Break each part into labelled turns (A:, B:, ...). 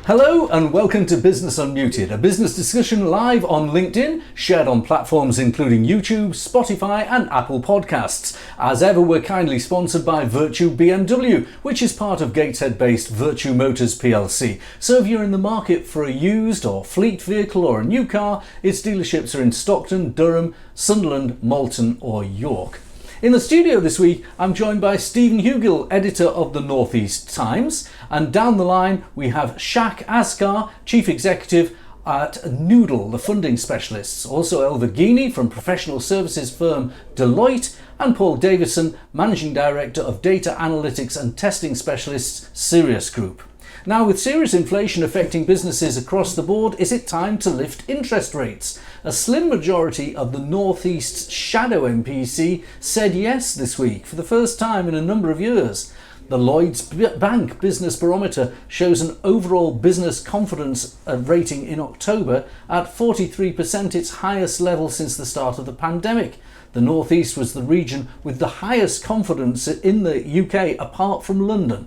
A: Hello and welcome to Business Unmuted, a business discussion live on LinkedIn, shared on platforms including YouTube, Spotify and Apple Podcasts. As ever, we're kindly sponsored by Virtue BMW, which is part of Gateshead-based Virtue Motors plc. So if you're in the market for a used or fleet vehicle or a new car, its dealerships are in Stockton, Durham, Sunderland, Malton or York. In the studio this week, I'm joined by Steven Hugill, editor of the North East Times, and down the line we have Shak Asghar, chief executive at Nudl, the funding specialists, also Elva Geaney from professional services firm Deloitte, and Paul Davison, managing director of data analytics and testing specialists Serios Group. Now, with serious inflation affecting businesses across the board, is it time to lift interest rates? A slim majority of the North East's shadow MPC said yes this week for the first time in a number of years. The Lloyds Bank Business Barometer shows an overall business confidence rating in October at 43%, its highest level since the start of the pandemic. The North East was the region with the highest confidence in the UK apart from London.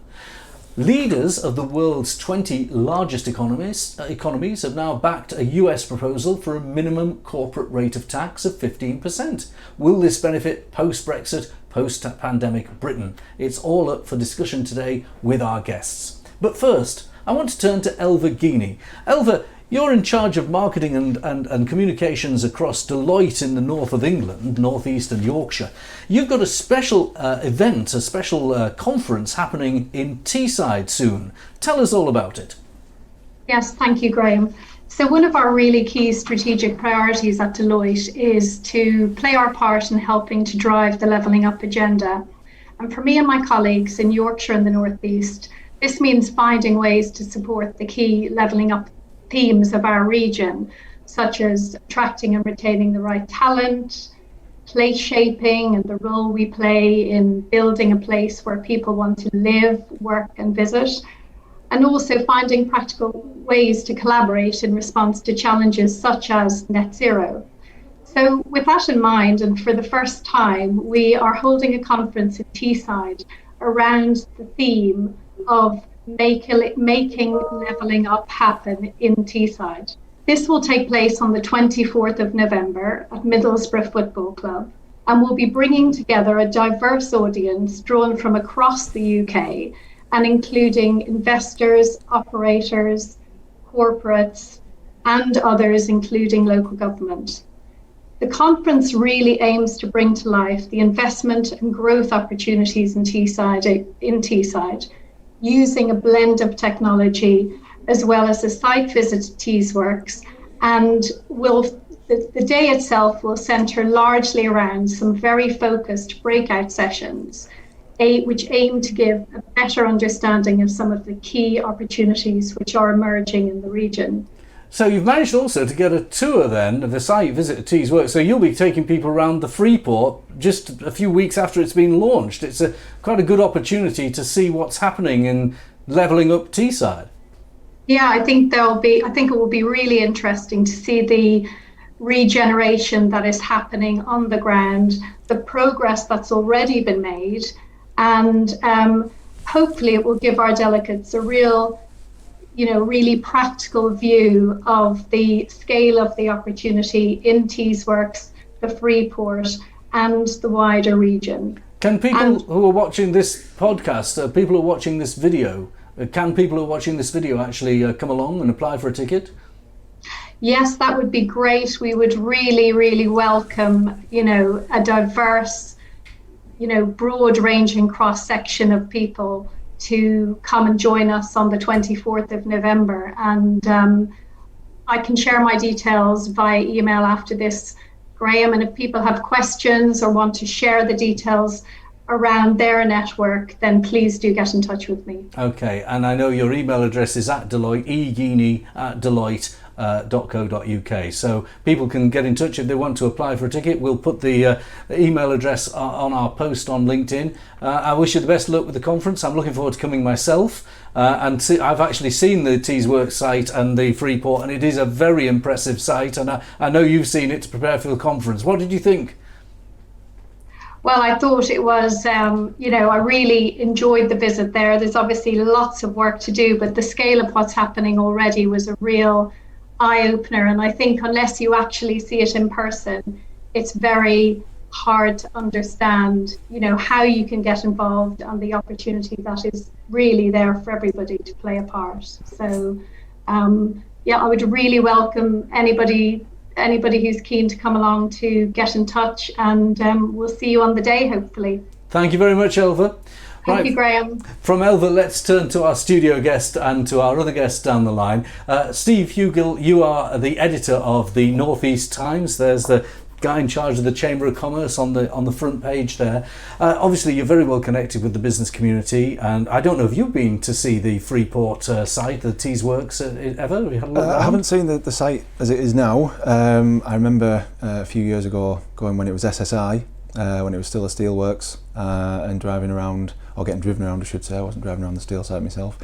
A: Leaders of the world's 20 largest economies have now backed a US proposal for a minimum corporate rate of tax of 15%. Will this benefit post-Brexit, post-pandemic Britain? It's all up for discussion today with our guests. But first, I want to turn to Elva Geaney. Elva, you're in charge of marketing and communications across Deloitte in the north of England, North East and Yorkshire. You've got a special event, a special conference happening in Teesside soon. Tell us all about it.
B: Yes, thank you, Graham. So one of our really key strategic priorities at Deloitte is to play our part in helping to drive the levelling up agenda. And for me and my colleagues in Yorkshire and the North East, this means finding ways to support the key levelling up themes of our region, such as attracting and retaining the right talent, place shaping and the role we play in building a place where people want to live, work and visit, and also finding practical ways to collaborate in response to challenges such as net zero. So with that in mind, and for the first time, we are holding a conference in Teesside around the theme of making levelling up happen in Teesside. This will take place on the 24th of November at Middlesbrough Football Club, and will be bringing together a diverse audience drawn from across the UK and including investors, operators, corporates and others, including local government. The conference really aims to bring to life the investment and growth opportunities in Teesside, using a blend of technology as well as a site visit to Teesworks, and the day itself will centre largely around some very focused breakout sessions, which aim to give a better understanding of some of the key opportunities which are emerging in the region.
A: So you've managed also to get a tour then of the site visit at Teesworks. So you'll be taking people around the Freeport just a few weeks after it's been launched. It's quite a good opportunity to see what's happening in levelling up Teesside.
B: Yeah, I think it will be really interesting to see the regeneration that is happening on the ground, the progress that's already been made, and hopefully it will give our delegates a really practical view of the scale of the opportunity in Teesworks, the Freeport and the wider region.
A: Can people who are watching this podcast, people who are watching this video, actually come along and apply for a ticket?
B: Yes, that would be great. We would really, really welcome, a diverse, broad-ranging cross-section of people to come and join us on the 24th of November. And I can share my details via email after this, Graham, and if people have questions or want to share the details around their network, then please do get in touch with me.
A: Okay, and I know your email address is at Deloitte, egeaney@deloitte.co.uk. So people can get in touch if they want to apply for a ticket. We'll put the email address on our post on LinkedIn. I wish you the best luck with the conference. I'm looking forward to coming myself. I've actually seen the Teesworks site and the Freeport, and it is a very impressive site. And I know you've seen it to prepare for the conference. What did you think?
B: Well, I thought it was, I really enjoyed the visit there. There's obviously lots of work to do, but the scale of what's happening already was a real eye opener. And I think unless you actually see it in person, it's very hard to understand, how you can get involved and the opportunity that is really there for everybody to play a part. So, I would really welcome anybody who's keen to come along to get in touch, and we'll see you on the day, hopefully.
A: Thank you very much, Elva.
B: Thank you, Graham.
A: From Elva, let's turn to our studio guest and to our other guests down the line. Steve Hugill, you are the editor of the North East Times. There's the guy in charge of the Chamber of Commerce on the front page there. Obviously, you're very well connected with the business community, and I don't know if you've been to see the Freeport site, the Teesworks, ever? Have you had a look
C: I haven't seen the site as it is now. I remember a few years ago going when it was SSI, when it was still a steelworks, and driving around, or getting driven around I should say. I wasn't driving around the steel site myself.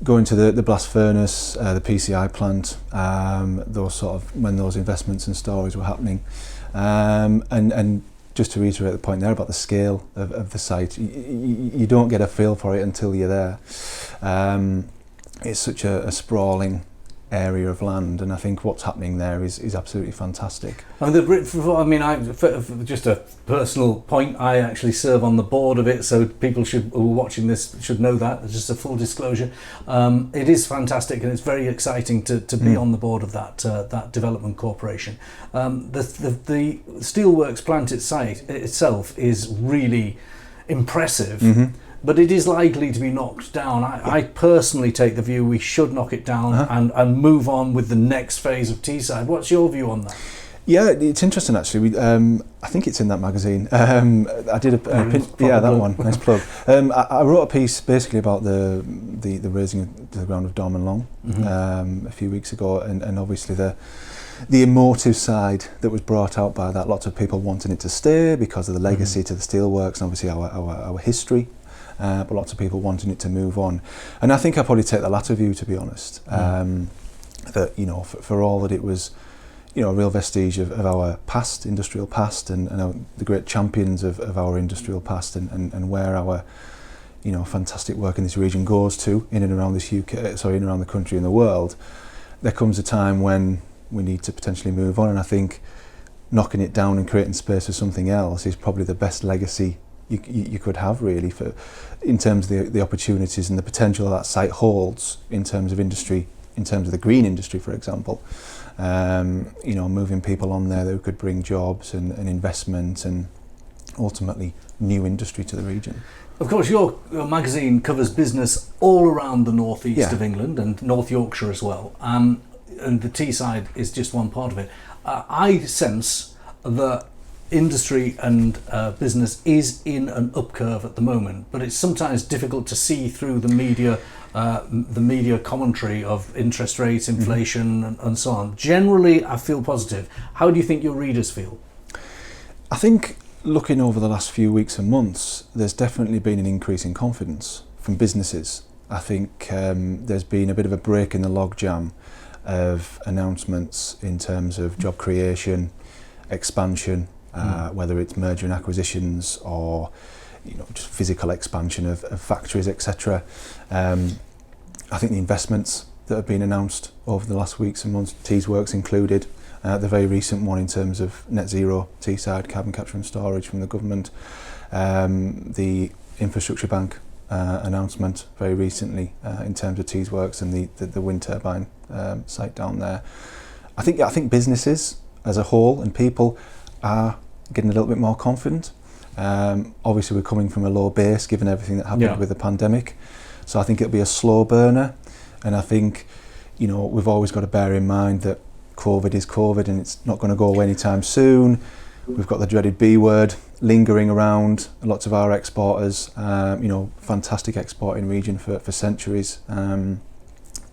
C: Going to the blast furnace, the PCI plant, those sort of when those investments and stories were happening, and just to reiterate the point there about the scale of the site, you don't get a feel for it until you're there. It's such a sprawling area of land, and I think what's happening there is absolutely fantastic.
A: Just a personal point, I actually serve on the board of it, so people who are watching this should know that. Just a full disclosure. It is fantastic, and it's very exciting to be on the board of that development corporation. The steelworks plant itself is really impressive. But it is likely to be knocked down. I personally take the view we should knock it down and move on with the next phase of Teesside. What's your view on that?
C: Yeah, it's interesting actually. I think it's in that magazine. I did that one. Nice plug. I wrote a piece basically about the razing to the ground of Dorman Long a few weeks ago, and obviously the emotive side that was brought out by that. Lots of people wanting it to stay because of the legacy to the steelworks and obviously our history. But lots of people wanting it to move on, and I think I probably take the latter view, to be honest. That for all that it was, a real vestige of our past, industrial past, and the great champions of our industrial past, and where our fantastic work in this region goes to in and around in around the country and the world. There comes a time when we need to potentially move on, and I think knocking it down and creating space for something else is probably the best legacy you could have, really, in terms of the opportunities and the potential that site holds in terms of industry, in terms of the green industry, for example. Moving people on there that could bring jobs and investment and ultimately new industry to the region.
A: Of course, your magazine covers business all around the northeast of England and North Yorkshire as well, and the Teesside is just one part of it. I sense that industry and business is in an up curve at the moment, but it's sometimes difficult to see through the media commentary of interest rates, inflation, and so on. Generally, I feel positive. How do you think your readers feel?
C: I think looking over the last few weeks and months, there's definitely been an increase in confidence from businesses. I think there's been a bit of a break in the logjam of announcements in terms of job creation, expansion, whether it's merger and acquisitions or just physical expansion of factories, etc. I think the investments that have been announced over the last weeks and months, Teesworks included, the very recent one in terms of net zero Teesside carbon capture and storage from the government, the infrastructure bank announcement very recently in terms of Teesworks and the wind turbine site down there. I think businesses as a whole and people are getting a little bit more confident. Obviously we're coming from a low base given everything that happened with the pandemic, so I think it'll be a slow burner, and I think we've always got to bear in mind that COVID is COVID and it's not going to go away anytime soon. We've got the dreaded B word lingering around lots of our exporters, fantastic exporting region for centuries.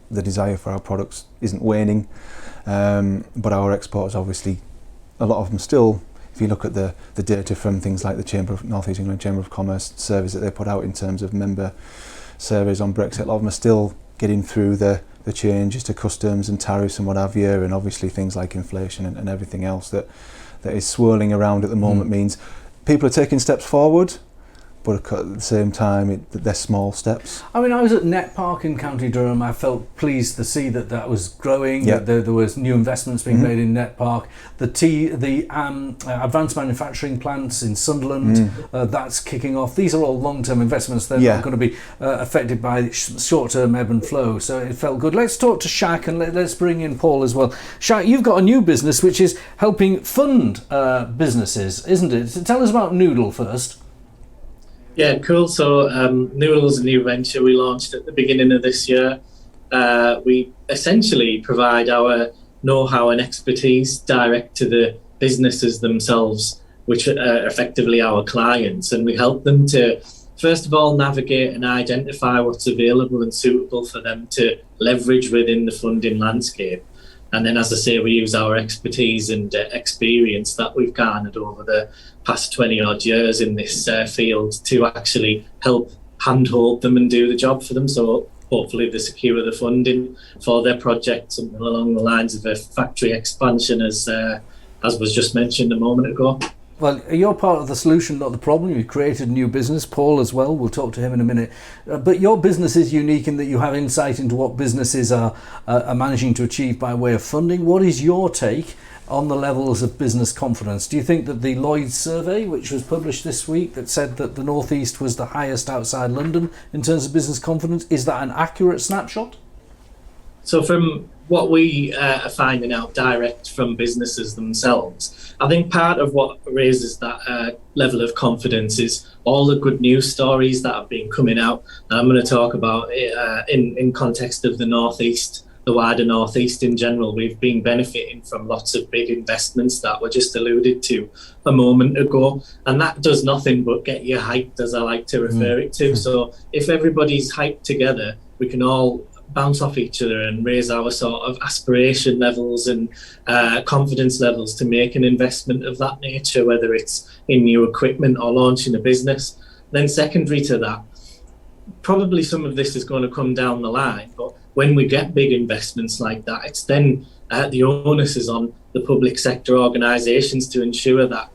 C: The desire for our products isn't waning, but our exporters obviously, a lot of them still, if you look at the data from things like the North East England Chamber of Commerce surveys that they put out in terms of member surveys on Brexit, a lot of them are still getting through the changes to customs and tariffs and what have you, and obviously things like inflation and everything else that that is swirling around at the moment means people are taking steps forward, but at the same time, they're small steps.
A: I mean, I was at Net Park in County Durham. I felt pleased to see that was growing.
C: Yep.
A: There was new investments being made in Net Park. The advanced manufacturing plants in Sunderland, that's kicking off. These are all long-term investments. They're not going to be affected by short-term ebb and flow. So it felt good. Let's talk to Shak, and let's bring in Paul as well. Shak, you've got a new business which is helping fund businesses, isn't it? So tell us about Nudl first.
D: Yeah, cool. So Nudl is a new venture we launched at the beginning of this year. We essentially provide our know-how and expertise direct to the businesses themselves, which are effectively our clients, and we help them to, first of all, navigate and identify what's available and suitable for them to leverage within the funding landscape. And then, as I say, we use our expertise and experience that we've garnered over the past 20 odd years in this field to actually help handhold them and do the job for them. So hopefully they secure the funding for their project, something along the lines of a factory expansion, as was just mentioned a moment ago.
A: Well, you're part of the solution, not the problem. You've created a new business, Paul as well. We'll talk to him in a minute. But your business is unique in that you have insight into what businesses are managing to achieve by way of funding. What is your take on the levels of business confidence? Do you think that the Lloyd's survey, which was published this week, that said that the North East was the highest outside London in terms of business confidence, is that an accurate snapshot?
D: So from what we are finding out direct from businesses themselves, I think part of what raises that level of confidence is all the good news stories that have been coming out. And I'm going to talk about it in context of the North East, the wider North East in general. We've been benefiting from lots of big investments that were just alluded to a moment ago. And that does nothing but get you hyped, as I like to refer it to. So if everybody's hyped together, we can all bounce off each other and raise our sort of aspiration levels and confidence levels to make an investment of that nature, whether it's in new equipment or launching a business. Then secondary to that, probably some of this is going to come down the line, but when we get big investments like that, it's then the onus is on the public sector organisations to ensure that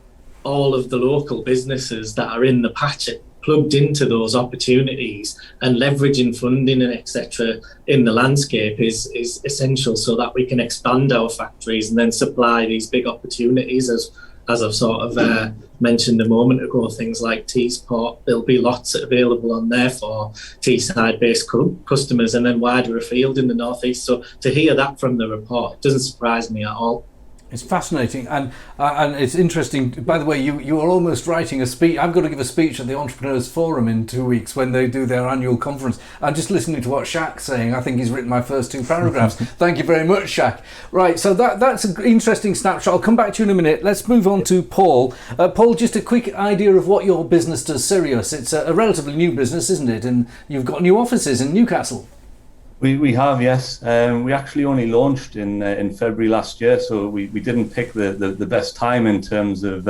D: all of the local businesses that are in the patch are plugged into those opportunities, and leveraging funding and etc. in the landscape is essential so that we can expand our factories and then supply these big opportunities as I've sort of mentioned a moment ago, things like Teesport. There'll be lots available on there for Teesside based customers and then wider afield in the North East. So to hear that from the report doesn't surprise me at all.
A: It's fascinating, and it's interesting. By the way, you are almost writing a speech. I've got to give a speech at the Entrepreneurs Forum in 2 weeks when they do their annual conference. I'm just listening to what Shak's saying. I think he's written my first 2 paragraphs. Thank you very much, Shak. Right, so that's an interesting snapshot. I'll come back to you in a minute. Let's move on to Paul. Paul, just a quick idea of what your business does, Serios. It's a relatively new business, isn't it? And you've got new offices in Newcastle.
E: We have, yes. We actually only launched in February last year, so we didn't pick the best time in terms of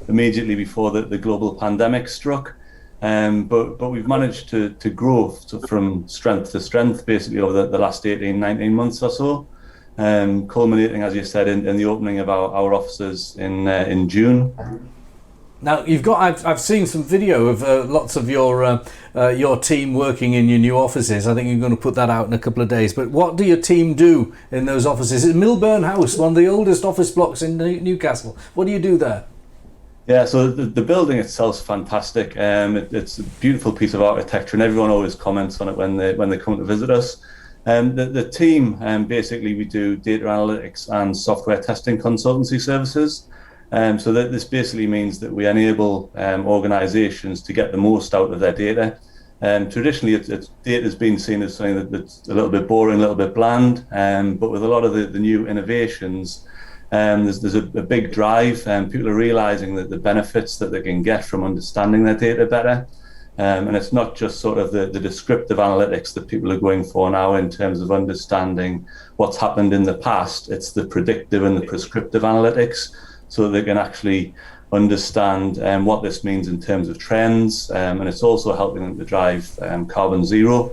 E: immediately before the global pandemic struck. But we've managed to grow from strength to strength basically over the last 19 months or so, culminating, as you said, in the opening of our offices in June.
A: Now I've seen some video of lots of your team working in your new offices. I think you're going to put that out in a couple of days. But what do your team do in those offices? It's Milburn House, one of the oldest office blocks in Newcastle. What do you do there?
E: Yeah, so the building itself is fantastic. It's a beautiful piece of architecture, and everyone always comments on it when they come to visit us. The team, basically, we do data analytics and software testing consultancy services. So this basically means that we enable organisations to get the most out of their data. Traditionally, data has been seen as something that's a little bit boring, a little bit bland, but with a lot of the new innovations, there's a big drive, and people are realising that the benefits that they can get from understanding their data better. And it's not just sort of the descriptive analytics that people are going for now in terms of understanding what's happened in the past. It's the predictive and the prescriptive analytics, so they can actually understand what this means in terms of trends, and it's also helping them to drive carbon zero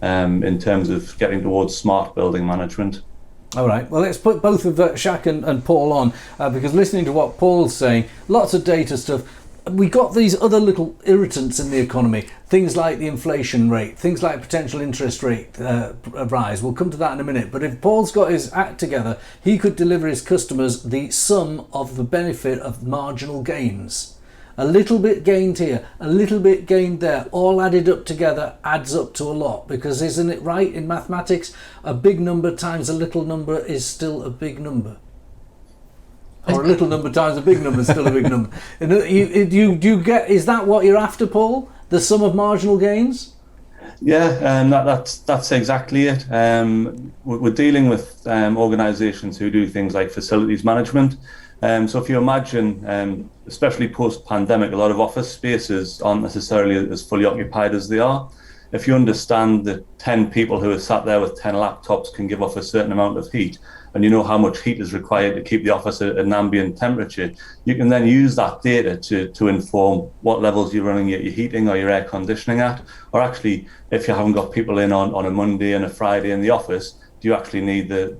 E: in terms of getting towards smart building management.
A: All right, well, let's put both of Shak and Paul on, because listening to what Paul's saying, lots of data stuff, we got these other little irritants in the economy, things like the inflation rate, things like potential interest rate rise. We'll come to that in a minute. But if Paul's got his act together, he could deliver his customers the sum of the benefit of marginal gains. A little bit gained here, a little bit gained there, all added up together adds up to a lot, because isn't it right in mathematics, a big number times a little number is still a big number? Or a little number times a big number is still a big number. You get, is that what you're after, Paul? The sum of marginal gains?
E: Yeah, that's exactly it. We're dealing with organisations who do things like facilities management. So if you imagine, especially post-pandemic, a lot of office spaces aren't necessarily as fully occupied as they are. If you understand that 10 people who are sat there with 10 laptops can give off a certain amount of heat, and you know how much heat is required to keep the office at an ambient temperature, you can then use that data to inform what levels you're running your heating or your air conditioning at. Or actually, if you haven't got people in on a Monday and a Friday in the office, do you actually need the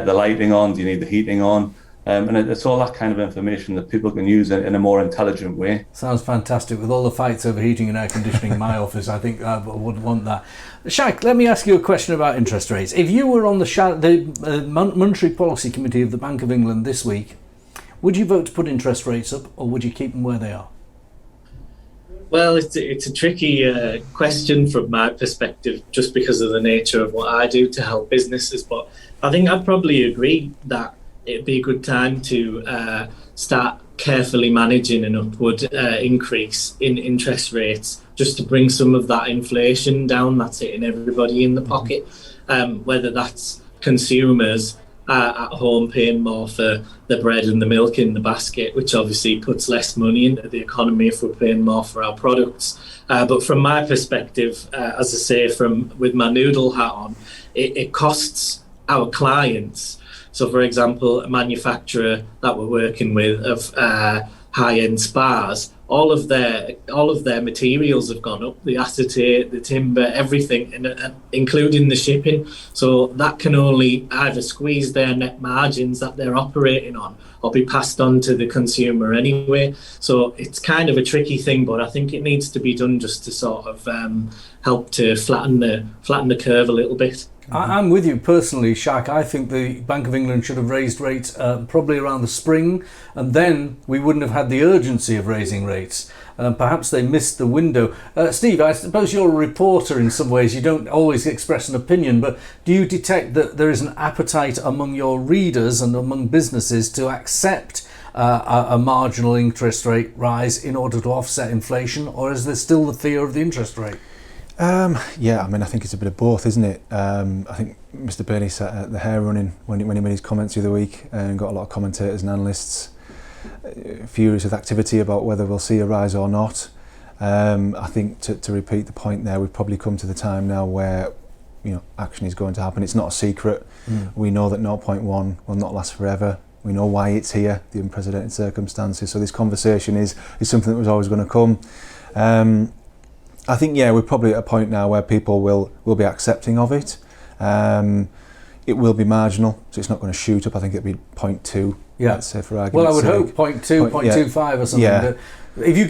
E: lighting on? Do you need the heating on? And it's all that kind of information that people can use in a more intelligent way.
A: Sounds fantastic. With all the fights over heating and air conditioning in my office, I think I would want that. Shak, let me ask you a question about interest rates. If you were on the Monetary Policy Committee of the Bank of England this week, would you vote to put interest rates up, or would you keep them where they are?
D: Well, it's a tricky question from my perspective, just because of the nature of what I do to help businesses. But I think I'd probably agree that it'd be a good time to start carefully managing an upward increase in interest rates, just to bring some of that inflation down that's hitting everybody in the pocket, whether that's consumers at home paying more for the bread and the milk in the basket, which obviously puts less money into the economy if we're paying more for our products. But from my perspective, as I say, with my Nudl hat on, it costs our clients. So, for example, a manufacturer that we're working with of high-end spas, all of their materials have gone up, the acetate, the timber, everything, including the shipping. So that can only either squeeze their net margins that they're operating on, or be passed on to the consumer anyway. So it's kind of a tricky thing, but I think it needs to be done just to sort of help to flatten the curve a little bit.
A: I'm with you personally, Shak. I think the Bank of England should have raised rates probably around the spring, and then we wouldn't have had the urgency of raising rates. Perhaps they missed the window. Steve, I suppose you're a reporter in some ways. You don't always express an opinion, but do you detect that there is an appetite among your readers and among businesses to accept a marginal interest rate rise in order to offset inflation, or is there still the fear of the interest rate?
C: Yeah, I mean, I think it's a bit of both, isn't it? I think Mr. Burney sat at the hair running when he made his comments the other week, and got a lot of commentators and analysts furious with activity about whether we'll see a rise or not. I think to repeat the point there, we've probably come to the time now where action is going to happen. It's not a secret. We know that 0.1 will not last forever. We know why it's here, the unprecedented circumstances. So this conversation is something that was always going to come. I think, we're probably at a point now where people will be accepting of it. It will be marginal, so it's not going to shoot up. I think it'll be 0.2. Yeah. Let's say, for argument's
A: well, I would
C: sake.
A: hope 0.2, 0.25 or something. Yeah. If you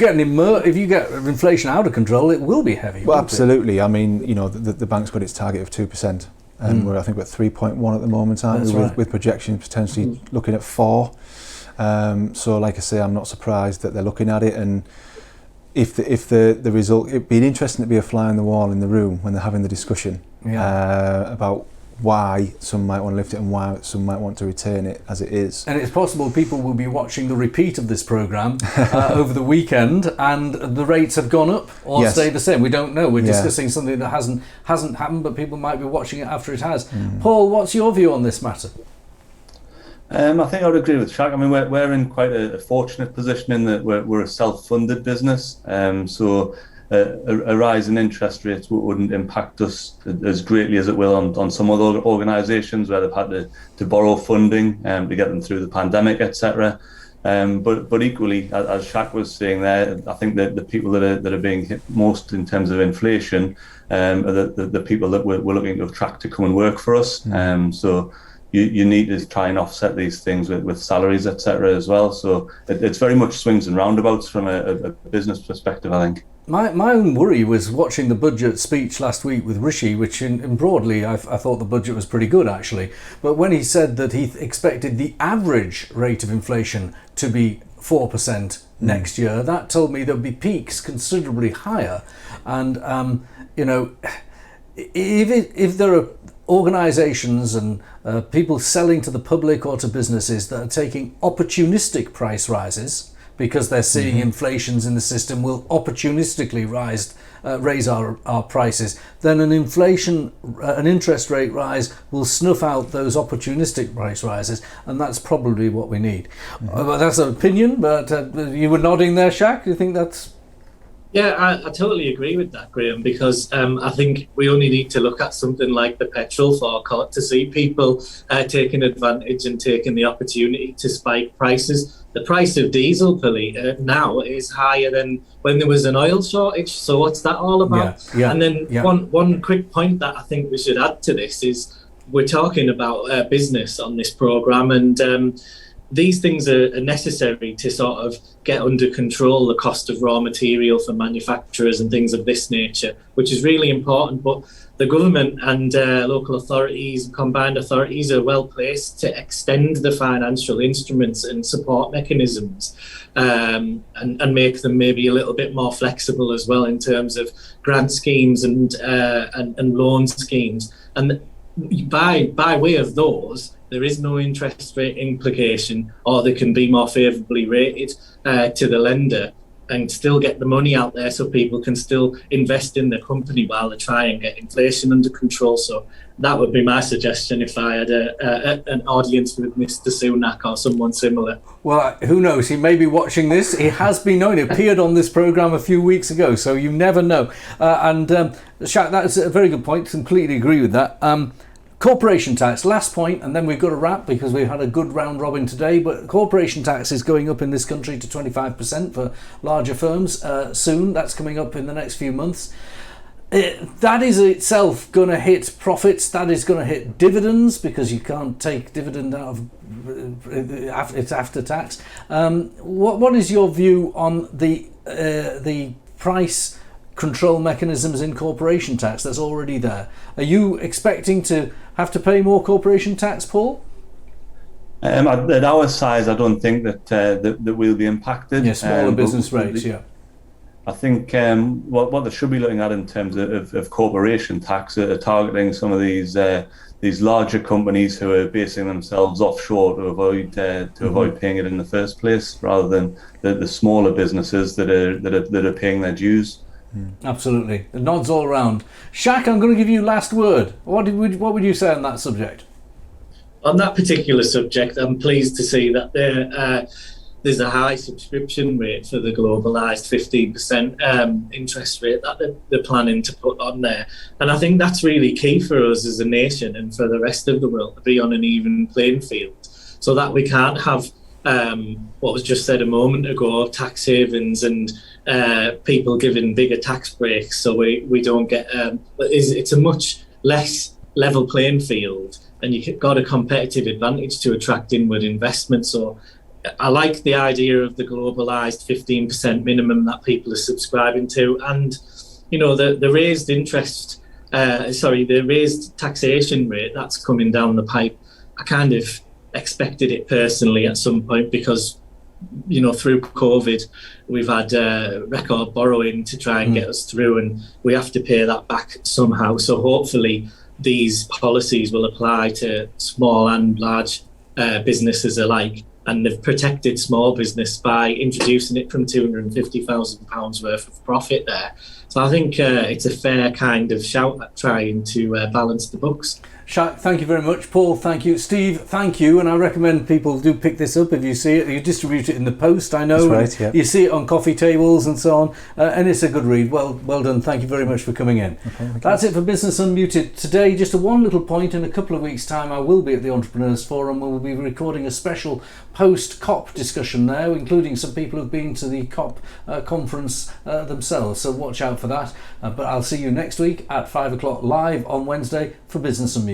A: get inflation out of control, it will be heavy.
C: Well, absolutely. I mean, the bank's got its target of 2%, and we're, I think, at 3.1 at the moment, aren't we? With projections potentially looking at 4. So, like I say, I'm not surprised that they're looking at it, and if the result, it'd be interesting to be a fly on the wall in the room when they're having the discussion about why some might want to lift it and why some might want to retain it as it is. And
A: it's possible people will be watching the repeat of this programme over the weekend, and the rates have gone up or stay the same. We don't know. We're discussing something that hasn't happened, but people might be watching it after it has. Paul, what's your view on this matter?
E: I think I would agree with Shak. I mean, we're in quite a fortunate position in that we're a self-funded business. So a rise in interest rates wouldn't impact us as greatly as it will on some other organisations where they've had to borrow funding to get them through the pandemic, etc. But equally, as Shak was saying there, I think that the people that are being hit most in terms of inflation are the people that we're looking to attract to come and work for us. So you need to try and offset these things with salaries, etc. as well. So it's very much swings and roundabouts from a business perspective, I think.
A: My own worry was watching the budget speech last week with Rishi, which in broadly I thought the budget was pretty good actually. But when he said that he expected the average rate of inflation to be 4% next year, that told me there'd be peaks considerably higher. And if there are organisations and people selling to the public or to businesses that are taking opportunistic price rises because they're seeing inflations in the system will opportunistically raise our prices, then an interest rate rise will snuff out those opportunistic price rises, and that's probably what we need. But that's an opinion, but you were nodding there, Shak. You think that's...
D: Yeah, I totally agree with that, Graham, because I think we only need to look at something like the petrol forecourt to see people taking advantage and taking the opportunity to spike prices. The price of diesel per litre now is higher than when there was an oil shortage. So what's that all about?
A: Yeah,
D: and then one quick point that I think we should add to this is we're talking about business on this programme, and these things are necessary to sort of get under control the cost of raw material for manufacturers and things of this nature, which is really important. But the government and local authorities, combined authorities, are well placed to extend the financial instruments and support mechanisms and make them maybe a little bit more flexible as well in terms of grant schemes and loan schemes. And by way of those, there is no interest rate implication, or they can be more favourably rated to the lender and still get the money out there so people can still invest in the company while they try and get inflation under control. So that would be my suggestion if I had an audience with Mr. Sunak or someone similar.
A: Well, who knows? He may be watching this. He has been known. He appeared on this programme a few weeks ago, so you never know. Shak, that's a very good point. Completely agree with that. Corporation tax, last point, and then we've got to wrap because we've had a good round robin today, but corporation tax is going up in this country to 25% for larger firms soon. That's coming up in the next few months. That is itself going to hit profits. That is going to hit dividends because you can't take dividend out of it's after tax. What is your view on the price control mechanisms in corporation tax that's already there? Are you expecting to have to pay more corporation tax, Paul?
E: At our size, I don't think that we'll be impacted.
A: Yeah, smaller business rates, yeah.
E: I think what they should be looking at in terms of corporation tax are targeting some of these larger companies who are basing themselves offshore to avoid paying it in the first place, rather than the smaller businesses that are paying their dues.
A: Absolutely. The nods all around. Shak, I'm going to give you last word. What would you say on that subject?
D: On that particular subject, I'm pleased to see that there's a high subscription rate for the globalised 15% interest rate that they're planning to put on there. And I think that's really key for us as a nation and for the rest of the world to be on an even playing field, so that we can't have what was just said a moment ago, tax havens and people giving bigger tax breaks, so we don't get it's a much less level playing field, and you've got a competitive advantage to attract inward investment. So I like the idea of the globalised 15% minimum that people are subscribing to, and the raised the raised taxation rate that's coming down the pipe. I kind of expected it personally at some point because through COVID we've had record borrowing to try and get us through, and we have to pay that back somehow. So hopefully these policies will apply to small and large businesses alike, and they've protected small business by introducing it from £250,000 worth of profit there. So I think it's a fair kind of shout at trying to balance the books.
A: Shak, thank you very much. Paul, thank you. Steve, thank you. And I recommend people do pick this up if you see it. You distribute it in the Post, I know.
C: That's right, yeah.
A: You see it on coffee tables and so on. And it's a good read. Well done. Thank you very much for coming in. Okay, that's it for Business Unmuted today. Just one little point. In a couple of weeks' time, I will be at the Entrepreneurs Forum. We'll be recording a special post-COP discussion now, including some people who've been to the COP conference themselves. So watch out for that. But I'll see you next week at 5 o'clock live on Wednesday for Business Unmuted.